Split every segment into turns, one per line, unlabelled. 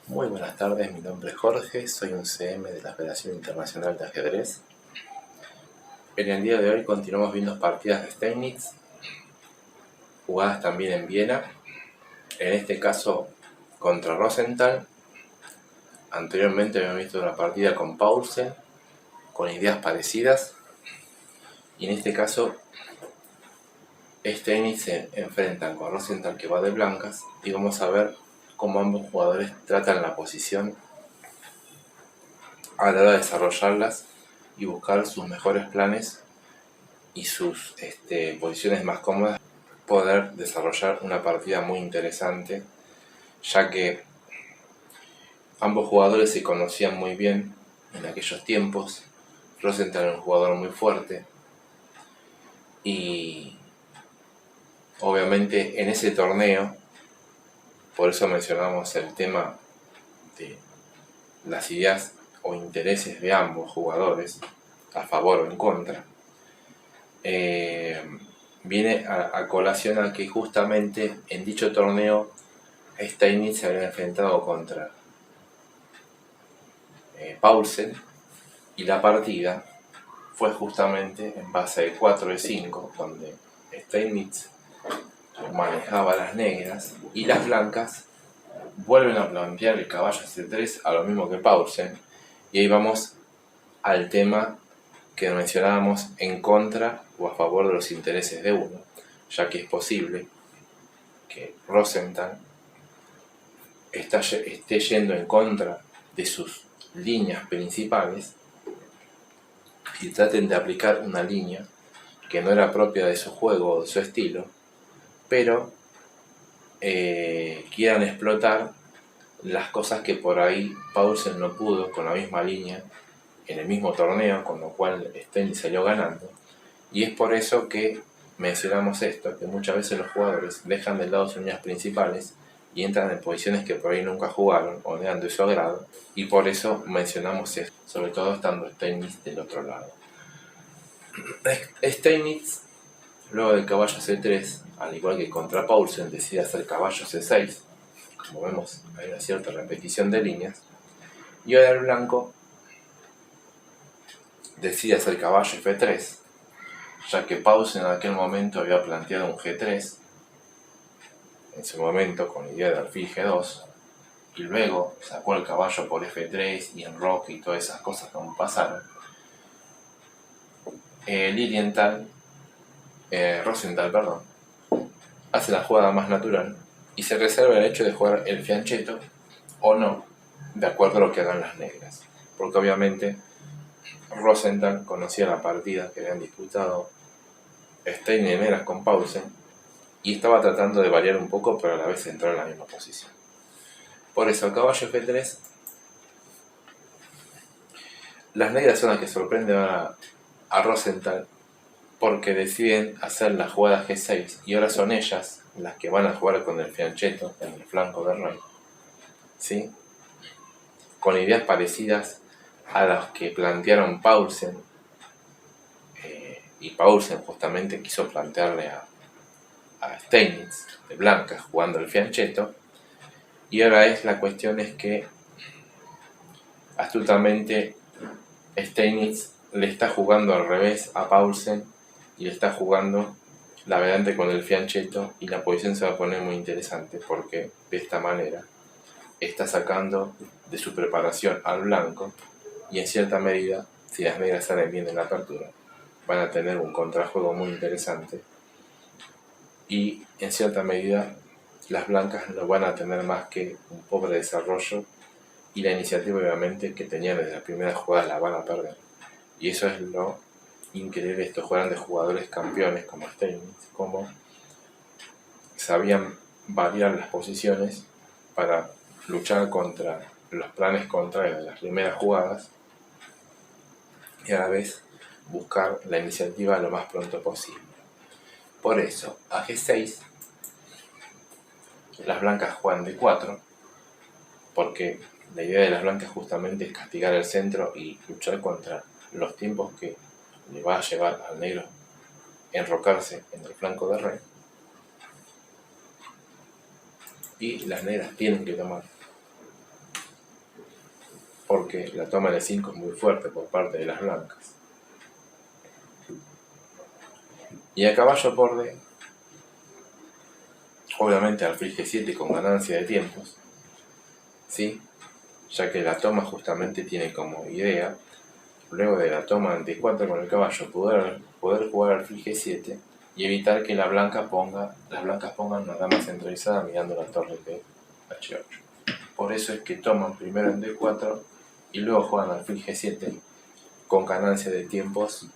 Muy buenas tardes, mi nombre es Jorge, soy un CM de la Federación Internacional de Ajedrez. En el día de hoy continuamos viendo partidas de Steinitz, jugadas también en Viena, en este caso contra Rosenthal. Anteriormente habíamos visto una partida con Paulsen, con ideas parecidas, y en este caso Steinitz se enfrentan con Rosenthal, que va de blancas, y vamos a ver cómo ambos jugadores tratan la posición a la hora de desarrollarlas y buscar sus mejores planes y sus posiciones más cómodas, poder desarrollar una partida muy interesante, ya que ambos jugadores se conocían muy bien en aquellos tiempos. Rosenthal era un jugador muy fuerte y obviamente en ese torneo, por eso mencionamos el tema de las ideas o intereses de ambos jugadores, a favor o en contra, viene a colación a que justamente en dicho torneo Steinitz se había enfrentado contra Paulsen, y la partida fue justamente en base de 4 de 5, donde Steinitz manejaba las negras y las blancas vuelven a plantear el caballo C3 a lo mismo que Paulsen, y ahí vamos al tema que mencionábamos en contra o a favor de los intereses de uno, ya que es posible que Rosenthal esté yendo en contra de sus líneas principales y traten de aplicar una línea que no era propia de su juego o de su estilo, pero quieran explotar las cosas que por ahí Paulsen no pudo con la misma línea en el mismo torneo, con lo cual Steinitz salió ganando. Y es por eso que mencionamos esto, que muchas veces los jugadores dejan de lado sus líneas principales y entran en posiciones que por ahí nunca jugaron o no eran de su agrado, y por eso mencionamos esto, sobre todo estando Steinitz del otro lado. Steinitz, luego del caballo C3, al igual que contra Paulsen, decide hacer caballo C6. Como vemos, hay una cierta repetición de líneas. Y ahora el blanco decide hacer caballo F3, ya que Paulsen en aquel momento había planteado un G3, en su momento con idea de alfil G2, y luego sacó el caballo por F3 y enroque y todas esas cosas como pasaron. Rosenthal hace la jugada más natural y se reserva el hecho de jugar el fianchetto o no, de acuerdo a lo que hagan las negras, porque obviamente Rosenthal conocía la partida que habían disputado Stein y negras con Paulsen y estaba tratando de variar un poco, pero a la vez entrar en la misma posición. Por eso, el caballo F3, las negras son las que sorprenden a Rosenthal, porque deciden hacer la jugada G6 y ahora son ellas las que van a jugar con el fianchetto en el flanco del rey, ¿sí? Con ideas parecidas a las que plantearon Paulsen, y Paulsen justamente quiso plantearle a Steinitz de blancas jugando el fianchetto, y ahora la cuestión es que astutamente Steinitz le está jugando al revés a Paulsen y le está jugando la variante con el fianchetto, y la posición se va a poner muy interesante porque de esta manera está sacando de su preparación al blanco, y en cierta medida, si las negras salen bien en la apertura, van a tener un contrajuego muy interesante, y en cierta medida las blancas no van a tener más que un pobre desarrollo, y la iniciativa obviamente que tenían desde las primeras jugadas la van a perder. Y eso es lo increíble de estos grandes jugadores campeones como Steinitz, como sabían variar las posiciones para luchar contra los planes contrarios de las primeras jugadas y a la vez buscar la iniciativa lo más pronto posible. Por eso, a G6 las blancas juegan D4, porque la idea de las blancas justamente es castigar el centro y luchar contra los tiempos que le va a llevar al negro enrocarse en el flanco de rey, y las negras tienen que tomar porque la toma de 5 es muy fuerte por parte de las blancas. Y a caballo por D, obviamente alfil G7 con ganancia de tiempos, ¿sí? Ya que la toma justamente tiene como idea, luego de la toma en D4 con el caballo, poder jugar alfil G7 y evitar que las blancas pongan una dama centralizada mirando la torre de H8. Por eso es que toman primero en D4 y luego juegan alfil G7 con ganancia de tiempos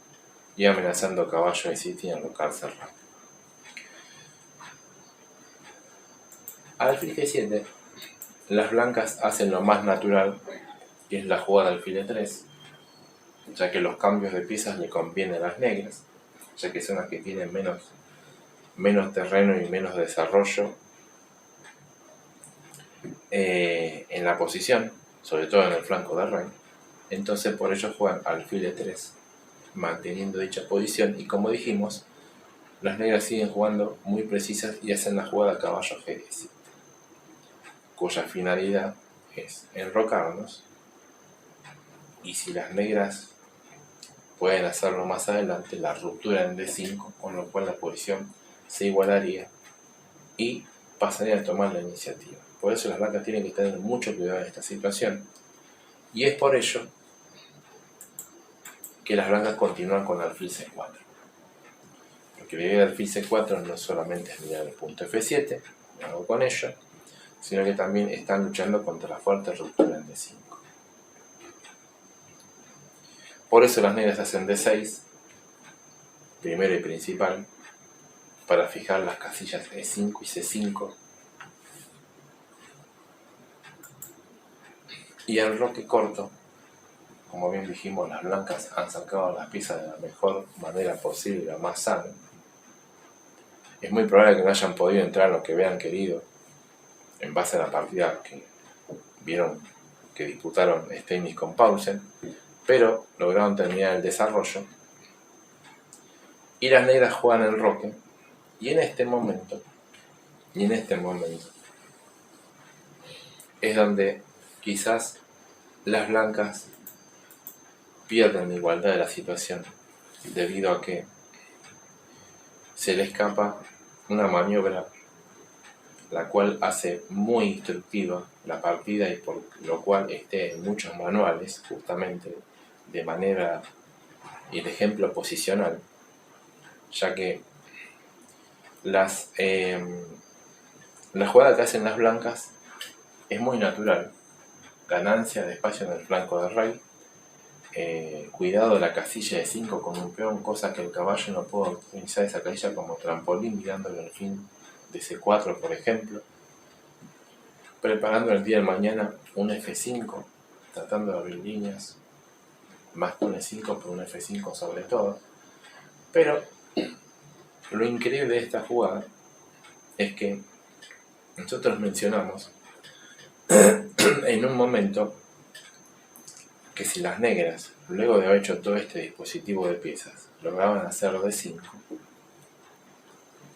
y amenazando caballo E7 y enrocarse rápido. Alfil G7, las blancas hacen lo más natural, que es la jugada alfil E3, ya que los cambios de piezas le convienen a las negras, ya que son las que tienen menos terreno y menos desarrollo en la posición, sobre todo en el flanco de rey. Entonces por ello juegan alfil E3, manteniendo dicha posición, y como dijimos, las negras siguen jugando muy precisas y hacen la jugada caballo G17, cuya finalidad es enrocarnos, y si las negras pueden hacerlo más adelante, la ruptura en D5, con lo cual la posición se igualaría y pasaría a tomar la iniciativa. Por eso las blancas tienen que tener mucho cuidado en esta situación, y es por ello que las blancas continúan con alfil C4, porque la idea del alfil C4 no solamente es mirar el punto F7, algo con ello, sino que también están luchando contra la fuerte ruptura en D5. Por eso las negras hacen D6, primero y principal, para fijar las casillas E5 y C5, y el enroque corto, como bien dijimos, las blancas han sacado las piezas de la mejor manera posible, la más sana. Es muy probable que no hayan podido entrar lo que habían querido en base a la partida que vieron que disputaron Steinitz con Paulsen, pero lograron terminar el desarrollo y las negras juegan el enroque, y en este momento es donde quizás las blancas pierden la igualdad de la situación, debido a que se le escapa una maniobra la cual hace muy instructiva la partida y por lo cual esté en muchos manuales, justamente de manera y de ejemplo posicional, ya que la jugada que hacen las blancas es muy natural: ganancia de espacio en el flanco de rey, cuidado de la casilla de 5 con un peón, cosa que el caballo no puede utilizar esa casilla como trampolín mirando el alfil de C4, por ejemplo, preparando el día de mañana un F5, tratando de abrir líneas, más que un E5 por un F5 sobre todo. Pero lo increíble de esta jugada es que nosotros mencionamos en un momento que si las negras, luego de haber hecho todo este dispositivo de piezas, lograban hacer D5,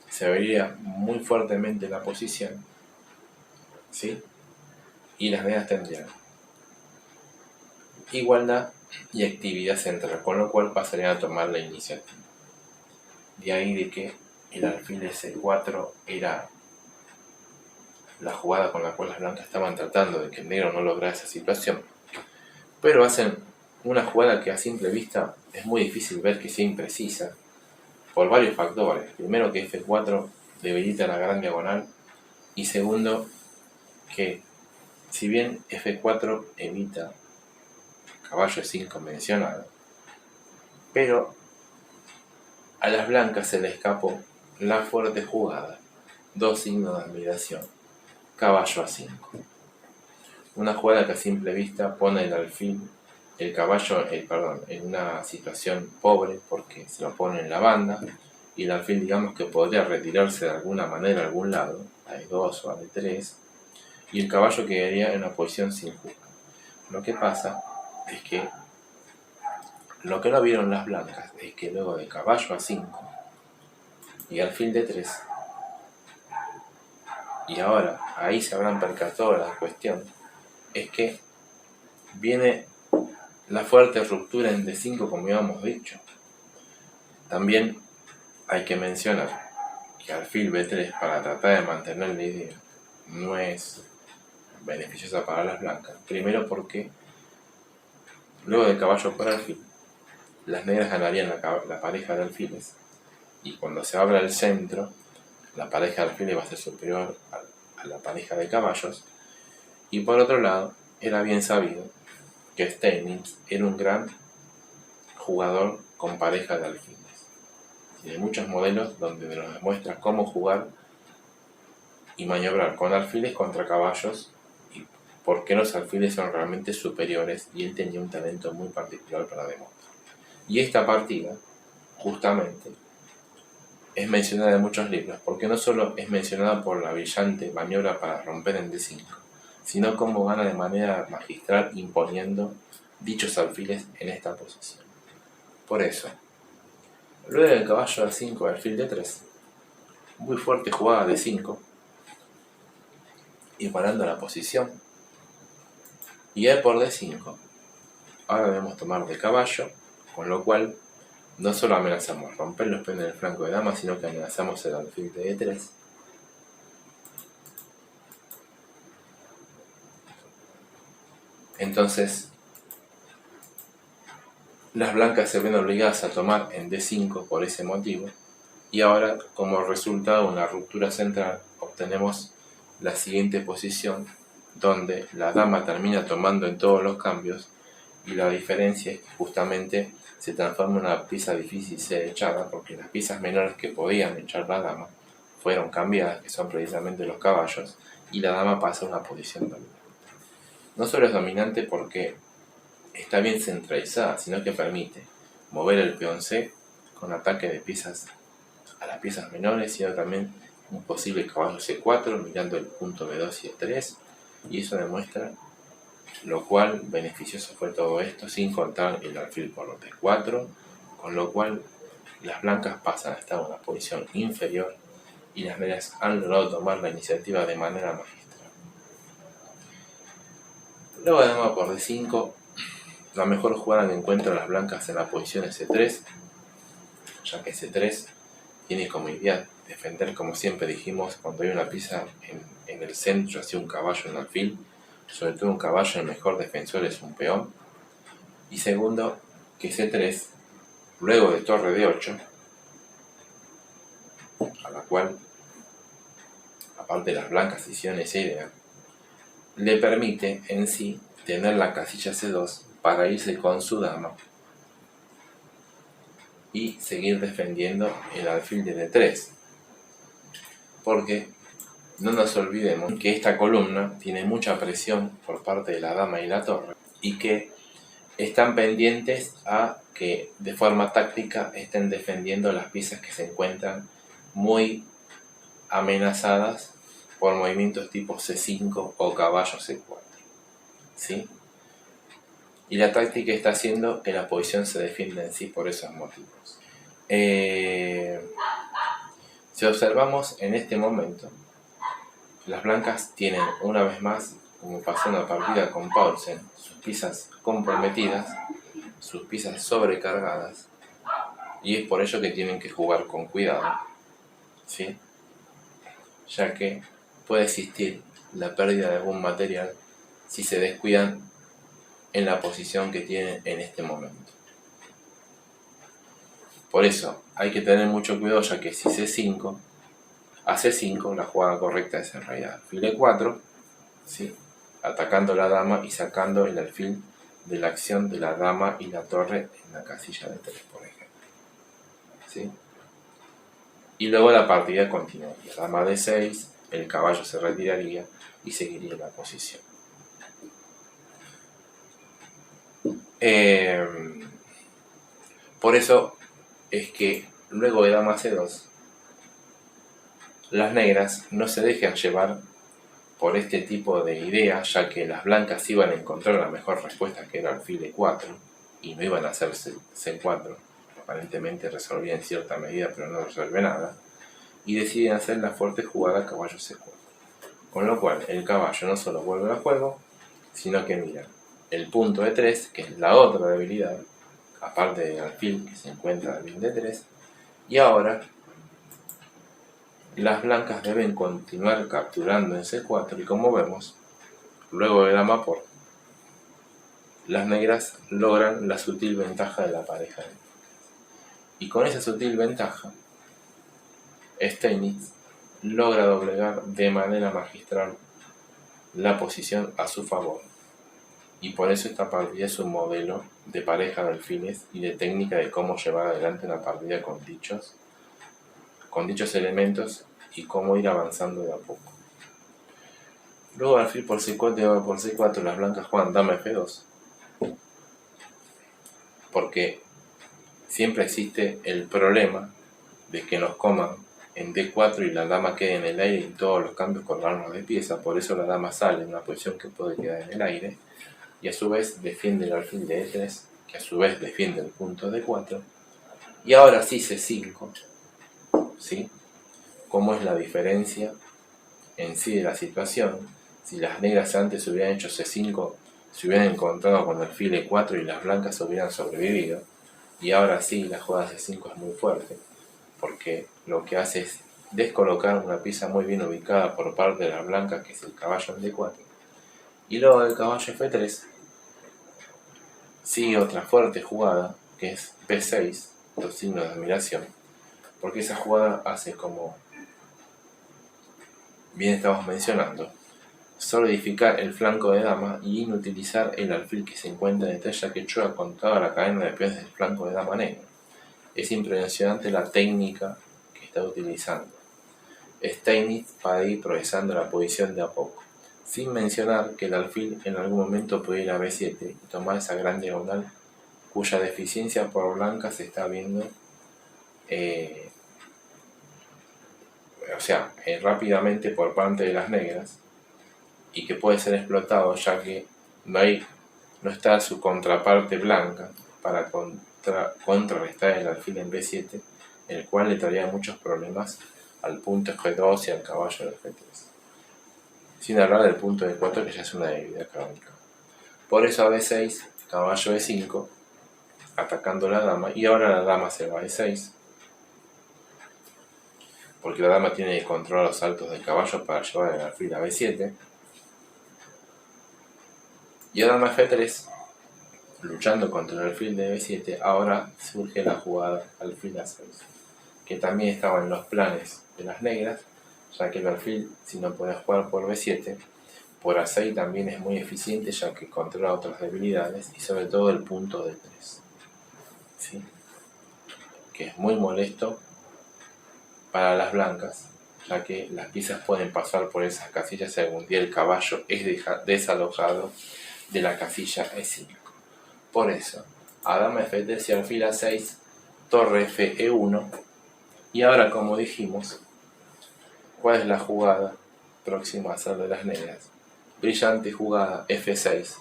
se vería muy fuertemente la posición, ¿sí? Y las negras tendrían igualdad y actividad central, con lo cual pasarían a tomar la iniciativa. De ahí de que el alfil de C4 era la jugada con la cual las blancas estaban tratando de que el negro no lograra esa situación. Pero hacen una jugada que a simple vista es muy difícil ver que sea imprecisa, por varios factores. Primero, que F4 debilita la gran diagonal, y segundo, que si bien F4 evita caballo E5 mencionado, pero a las blancas se le escapó la fuerte jugada, dos signos de admiración, caballo A5. Una jugada que a simple vista pone el caballo en una situación pobre, porque se lo pone en la banda, y el alfil, digamos, que podría retirarse de alguna manera a algún lado, a E2 o a D3, y el caballo quedaría en una posición sin jugar. Lo que pasa es que lo que no vieron las blancas es que luego de caballo A5 y alfil D3, y ahora ahí se habrán percatado de la cuestión, es que viene la fuerte ruptura en D5, como habíamos dicho. También hay que mencionar que alfil B3, para tratar de mantener la idea, no es beneficiosa para las blancas. Primero porque luego de caballo por alfil, las negras ganarían la pareja de alfiles, y cuando se abra el centro, la pareja de alfiles va a ser superior a la pareja de caballos. Y por otro lado, era bien sabido que Steinitz era un gran jugador con pareja de alfiles. Tiene muchos modelos donde nos demuestra cómo jugar y maniobrar con alfiles contra caballos, y por qué los alfiles son realmente superiores, y él tenía un talento muy particular para demostrar. Y esta partida, justamente, es mencionada en muchos libros, porque no solo es mencionada por la brillante maniobra para romper en D5, sino cómo gana de manera magistral imponiendo dichos alfiles en esta posición. Por eso, luego del caballo A5, alfil D3, muy fuerte jugada de 5, igualando la posición, y E por D5. Ahora debemos tomar de caballo, con lo cual no solo amenazamos romper los peones del flanco de dama, sino que amenazamos el alfil de E3. Entonces, las blancas se ven obligadas a tomar en D5 por ese motivo, y ahora, como resultado de una ruptura central, obtenemos la siguiente posición, donde la dama termina tomando en todos los cambios, y la diferencia es que justamente se transforma en una pieza difícil de ser echada, porque las piezas menores que podían echar la dama fueron cambiadas, que son precisamente los caballos, y la dama pasa a una posición dominante. No solo es dominante porque está bien centralizada, sino que permite mover el peón C con ataque de piezas a las piezas menores, sino también un posible caballo C4 mirando el punto B2 y E3, y eso demuestra lo cual beneficioso fue todo esto, sin contar el alfil por D4, con lo cual las blancas pasan a estar en una posición inferior y las negras han logrado tomar la iniciativa de manera magistral. Luego de dama por D5, la mejor jugada que encuentran las blancas en la posición es C3, ya que C3 tiene como idea defender, como siempre dijimos, cuando hay una pieza en el centro, así un caballo en alfil, sobre todo un caballo, el mejor defensor es un peón. Y segundo, que C3, luego de torre D8, a la cual, aparte de las blancas hicieron esa idea, le permite en sí tener la casilla C2 para irse con su dama y seguir defendiendo el alfil de D3. Porque no nos olvidemos que esta columna tiene mucha presión por parte de la dama y la torre, y que están pendientes a que de forma táctica estén defendiendo las piezas que se encuentran muy amenazadas por movimientos tipo C5 o caballo C4, ¿sí? Y la táctica está haciendo que la posición se defienda en sí por esos motivos. Si observamos en este momento, las blancas tienen una vez más, como pasó en la partida con Paulsen, sus piezas comprometidas, sus piezas sobrecargadas, y es por ello que tienen que jugar con cuidado, ¿sí? Ya que puede existir la pérdida de algún material si se descuidan en la posición que tienen en este momento. Por eso hay que tener mucho cuidado, ya que si C5, a C5 la jugada correcta es en realidad alfil E4, ¿sí? Atacando la dama y sacando el alfil de la acción de la dama y la torre en la casilla de 3, por ejemplo, ¿sí? Y luego la partida continuaría, dama D6, el caballo se retiraría y seguiría la posición. Por eso es que luego de dama C2, las negras no se dejan llevar por este tipo de ideas, ya que las blancas iban a encontrar la mejor respuesta, que era alfil E4, y no iban a hacer C4, aparentemente resolvía en cierta medida, pero no resuelve nada, y deciden hacer la fuerte jugada caballo C4. Con lo cual el caballo no solo vuelve al juego, sino que mira, el punto de 3, que es la otra debilidad, aparte del alfil que se encuentra en el D3, y ahora las blancas deben continuar capturando en C4 y como vemos, luego de dama por, las negras logran la sutil ventaja de la pareja. Y con esa sutil ventaja, Steinitz logra doblegar de manera magistral la posición a su favor. Y por eso esta partida es un modelo de pareja de alfiles y de técnica de cómo llevar adelante una partida con dichos elementos y cómo ir avanzando de a poco. Luego alfil por C4 y dama por C4, las blancas juegan dama F2. Porque siempre existe el problema de que nos coman en D4 y la dama quede en el aire y todos los cambios colgarnos de pieza. Por eso la dama sale en una posición que puede quedar en el aire y a su vez defiende el alfil de E3, que a su vez defiende el punto D4. Y ahora sí C5, ¿sí? ¿Cómo es la diferencia en sí de la situación? Si las negras antes hubieran hecho C5, se hubieran encontrado con el alfil E4 y las blancas hubieran sobrevivido. Y ahora sí, la jugada C5 es muy fuerte, porque lo que hace es descolocar una pieza muy bien ubicada por parte de las blancas, que es el caballo en D4. Y luego del caballo F3, sigue otra fuerte jugada, que es P6, dos signos de admiración, porque esa jugada hace, como bien estamos mencionando, solidificar el flanco de dama y inutilizar el alfil que se encuentra detrás, ya que choca con toda la cadena de peones del flanco de dama negra. Es impresionante la técnica que está utilizando Steinitz para ir progresando la posición de a poco, sin mencionar que el alfil en algún momento puede ir a B7 y tomar esa gran diagonal cuya deficiencia por blanca se está viendo rápidamente por parte de las negras, y que puede ser explotado ya que no está su contraparte blanca para contrarrestar el alfil en B7, el cual le traería muchos problemas al punto G2 y al caballo de G3. Sin hablar del punto D4, que ya es una debilidad crónica. Por eso a B6, caballo E5, atacando la dama, y ahora la dama se va a E6, porque la dama tiene que controlar los saltos del caballo para llevar el alfil a B7. Y a dama F3, luchando contra el alfil de B7, ahora surge la jugada alfil A6, que también estaba en los planes de las negras, ya que el alfil, si no puede jugar por B7, por A6 también es muy eficiente, ya que controla otras debilidades y sobre todo el punto D3, ¿sí? Que es muy molesto para las blancas, ya que las piezas pueden pasar por esas casillas si algún día el caballo es desalojado de la casilla E5. Por eso, a dama F3 y alfil A6, torre F E1, y ahora, como dijimos, ¿cuál es la jugada próxima a ser de las negras? Brillante jugada F6,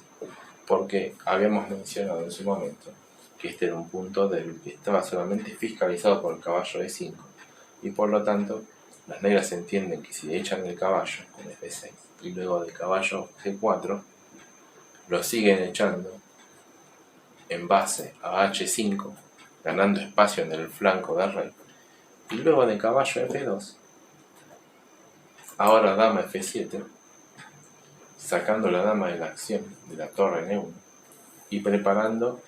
porque habíamos mencionado en su momento que este era un punto débil que estaba solamente fiscalizado por el caballo E5, y por lo tanto las negras entienden que si echan el caballo con F6 y luego del caballo G4 lo siguen echando en base a H5, ganando espacio en el flanco del rey, y luego de caballo F2, ahora dama F7, sacando la dama de la acción de la torre en E1 y preparando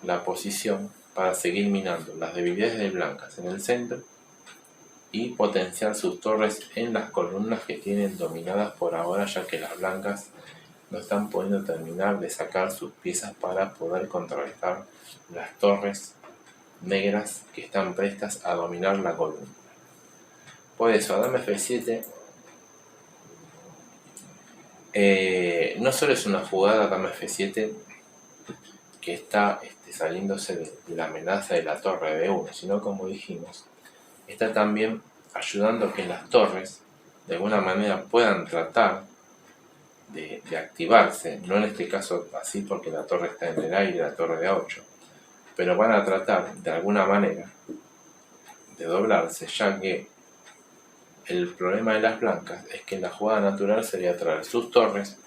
la posición para seguir minando las debilidades de blancas en el centro y potenciar sus torres en las columnas que tienen dominadas por ahora, ya que las blancas no están pudiendo terminar de sacar sus piezas para poder contrarrestar las torres negras que están prestas a dominar la columna. Por eso, dama F7 no solo es una jugada dama F7 que está saliéndose de la amenaza de la torre de B1, sino, como dijimos, está también ayudando a que las torres de alguna manera puedan tratar de activarse, no en este caso así porque la torre está en el aire, la torre de A8, pero van a tratar de alguna manera de doblarse, ya que el problema de las blancas es que la jugada natural sería traer sus torres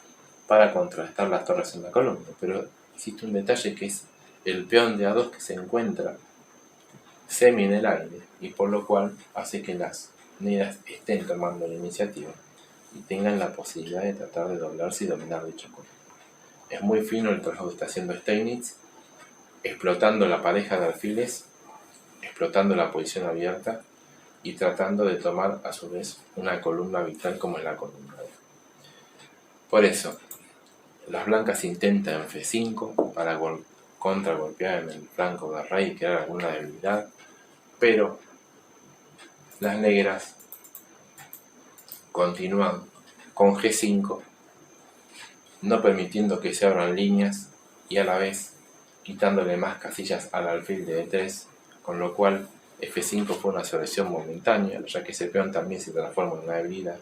para contrarrestar las torres en la columna, pero existe un detalle que es el peón de A2 que se encuentra semi en el aire, y por lo cual hace que las negras estén tomando la iniciativa y tengan la posibilidad de tratar de doblarse y dominar dicha columna. Es muy fino el trabajo que está haciendo Steinitz, explotando la pareja de alfiles, explotando la posición abierta y tratando de tomar a su vez una columna vital como es la columna D. Por eso, las blancas intentan F5 para contragolpear en el flanco del rey y crear alguna debilidad, pero las negras continúan con G5, no permitiendo que se abran líneas y a la vez quitándole más casillas al alfil de E3, con lo cual F5 fue una solución momentánea, ya que ese peón también se transforma en una debilidad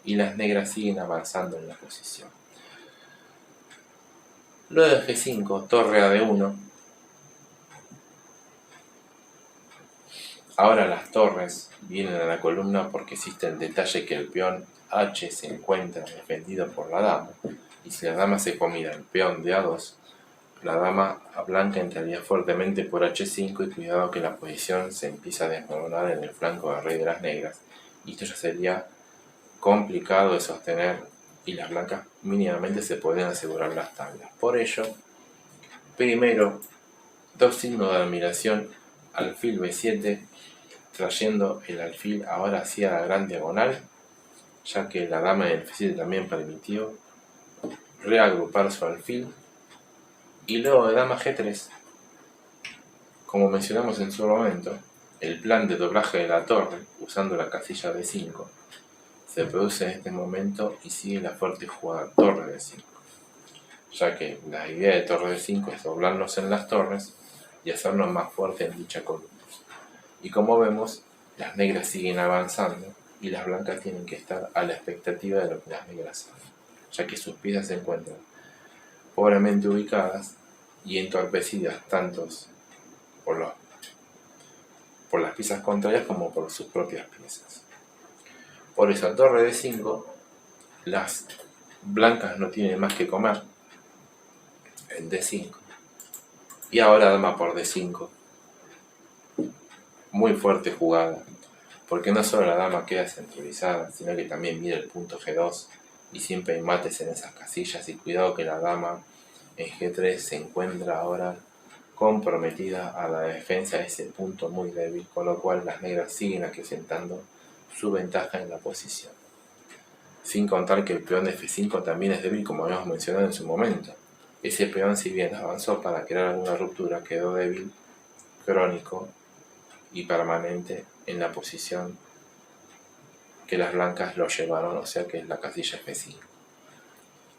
y las negras siguen avanzando en la posición. Luego de G5, torre a D1. Ahora las torres vienen a la columna porque existe el detalle que el peón H se encuentra defendido por la dama, y si la dama se combina el peón de A2, la dama blanca entraría fuertemente por H5 y cuidado que la posición se empieza a desmoronar en el flanco del rey de las negras, y esto ya sería complicado de sostener y las blancas mínimamente se podrían asegurar las tablas. Por ello, primero, dos signos de admiración, alfil B7, trayendo el alfil ahora hacia la gran diagonal, ya que la dama del F7 también permitió reagrupar su alfil, y luego de dama G3, como mencionamos en su momento, el plan de doblaje de la torre usando la casilla D5 se produce en este momento y sigue la fuerte jugada torre D5, ya que la idea de torre D5 es doblarnos en las torres y hacernos más fuerte en dicha columna. Y como vemos, las negras siguen avanzando y las blancas tienen que estar a la expectativa de lo que las negras hacen, ya que sus piezas se encuentran pobremente ubicadas y entorpecidas tanto por las piezas contrarias como por sus propias piezas. Por eso a torre D5 las blancas no tienen más que comer en D5, y ahora dama por D5, muy fuerte jugada, porque no solo la dama queda centralizada, sino que también mira el punto G2 y siempre hay mates en esas casillas, y cuidado que la dama en G3 se encuentra ahora comprometida a la defensa de ese punto muy débil, con lo cual las negras siguen acrecentando su ventaja en la posición. Sin contar que el peón de F5 también es débil, como habíamos mencionado en su momento. Ese peón, si bien avanzó para crear alguna ruptura, quedó débil, crónico y permanente en la posición que las blancas lo llevaron, o sea que es la casilla F5.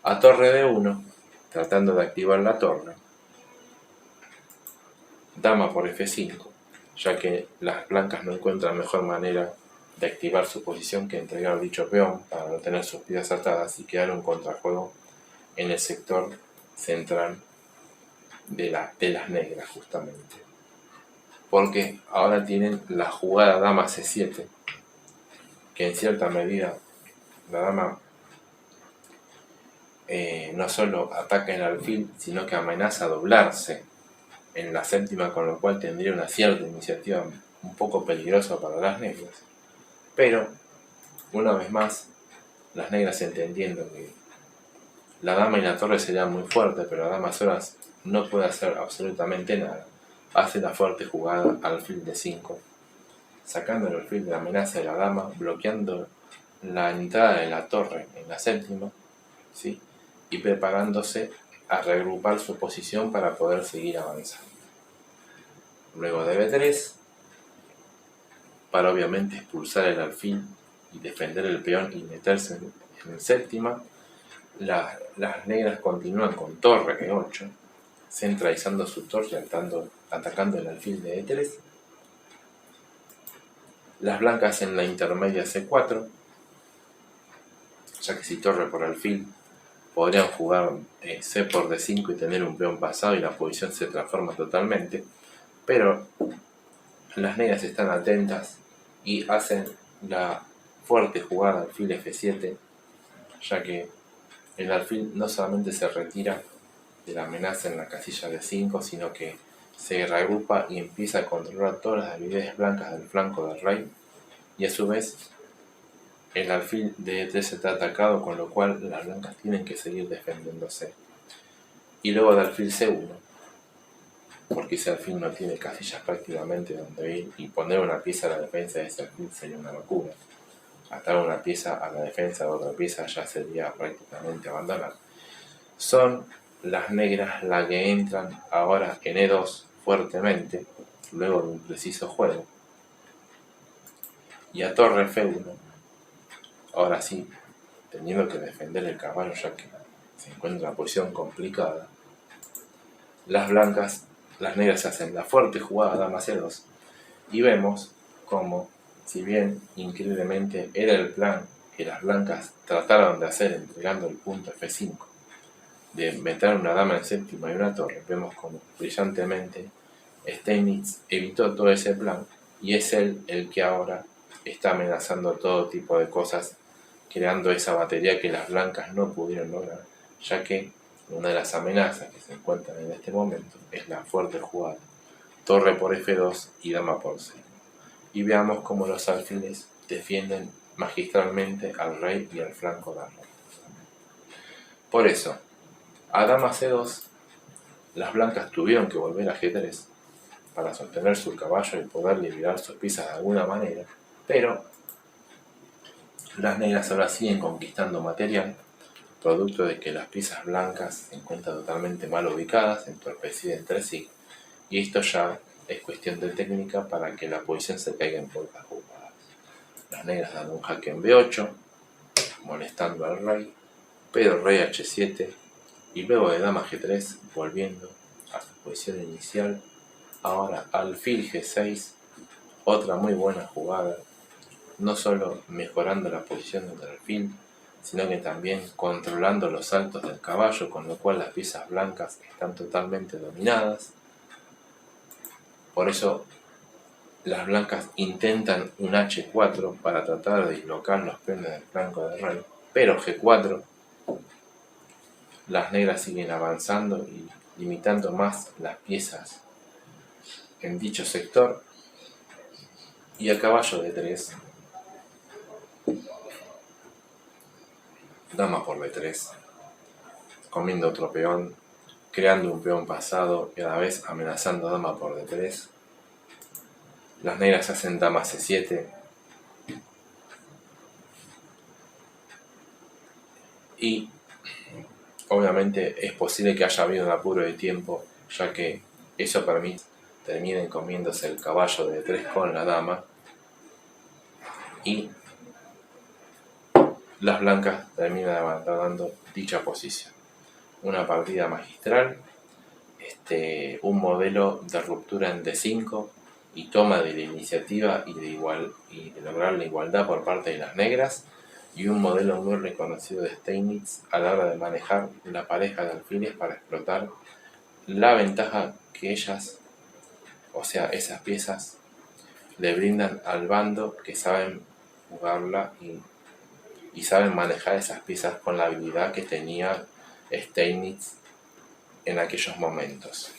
A torre D1, tratando de activar la torre, dama por F5, ya que las blancas no encuentran mejor manera de activar su posición que entregar dicho peón para no tener sus piezas atadas y quedar un contrajuego en el sector central de las negras, justamente. Porque ahora tienen la jugada dama C7, que en cierta medida la dama no solo ataca el alfil, sino que amenaza a doblarse en la séptima, con lo cual tendría una cierta iniciativa un poco peligrosa para las negras. Pero, una vez más, las negras entendiendo que la dama y la torre serían muy fuertes, pero la dama sola no puede hacer absolutamente nada, hace la fuerte jugada alfil de 5, sacando el alfil de la amenaza de la dama, bloqueando la entrada de la torre en la séptima, ¿sí? Y preparándose a reagrupar su posición para poder seguir avanzando. Luego de B3, para obviamente expulsar el alfil y defender el peón y meterse en séptima, las negras continúan con torre E8, centralizando su torre, atacando el alfil de E3. Las blancas en la intermedia C4, ya que si torre por alfil podrían jugar C por D5 y tener un peón pasado y la posición se transforma totalmente, pero las negras están atentas y hacen la fuerte jugada alfil F7, ya que el alfil no solamente se retira de la amenaza en la casilla de 5, sino que se reagrupa y empieza a controlar todas las habilidades blancas del flanco del rey, y a su vez el alfil de E3 está atacado, con lo cual las blancas tienen que seguir defendiéndose. Y luego de alfil C1, porque ese alfil no tiene casillas prácticamente donde ir, y poner una pieza a la defensa de ese alfil sería una locura. Atar una pieza a la defensa de otra pieza ya sería prácticamente abandonar. Son las negras las que entran ahora en E2 fuertemente, luego de un preciso juego. Y a torre F1, ahora sí, teniendo que defender el caballo ya que se encuentra en una posición complicada, las negras hacen la fuerte jugada dama C2, y vemos como, si bien increíblemente era el plan que las blancas trataron de hacer entregando el punto F5, de meter una dama en séptima y una torre, vemos como brillantemente Steinitz evitó todo ese plan, y es él el que ahora está amenazando todo tipo de cosas, creando esa batería que las blancas no pudieron lograr, ya que una de las amenazas que se encuentran en este momento es la fuerte jugada torre por F2 y dama por C. Y veamos cómo los alfiles defienden magistralmente al rey y al flanco del rey. Por eso, a dama C2, las blancas tuvieron que volver a G3 para sostener su caballo y poder liberar sus piezas de alguna manera, pero las negras ahora siguen conquistando material, producto de que las piezas blancas se encuentran totalmente mal ubicadas, entorpecidas entre sí, y esto ya es cuestión de técnica para que la posición se caiga en pocas jugadas. Las negras dan un jaque en B8, molestando al rey, pero rey H7, y luego de dama G3, volviendo a su posición inicial, ahora alfil G6, otra muy buena jugada, no solo mejorando la posición del alfil, sino que también controlando los saltos del caballo, con lo cual las piezas blancas están totalmente dominadas. Por eso las blancas intentan un H4 para tratar de dislocar los peones del flanco del rey, pero G4, las negras siguen avanzando y limitando más las piezas en dicho sector, y a caballo de 3, dama por B3, comiendo otro peón, creando un peón pasado y a la vez amenazando dama por D3. Las negras hacen dama C7 y obviamente es posible que haya habido un apuro de tiempo, ya que eso permite terminen comiéndose el caballo de D3 con la dama, y las blancas terminan abandonando dicha posición. Una partida magistral, un modelo de ruptura en D5 y toma de la iniciativa y de lograr la igualdad por parte de las negras, y un modelo muy reconocido de Steinitz a la hora de manejar la pareja de alfiles para explotar la ventaja que ellas, o sea, esas piezas, le brindan al bando que saben jugarla y saben manejar esas piezas con la habilidad que tenía Steinitz en aquellos momentos.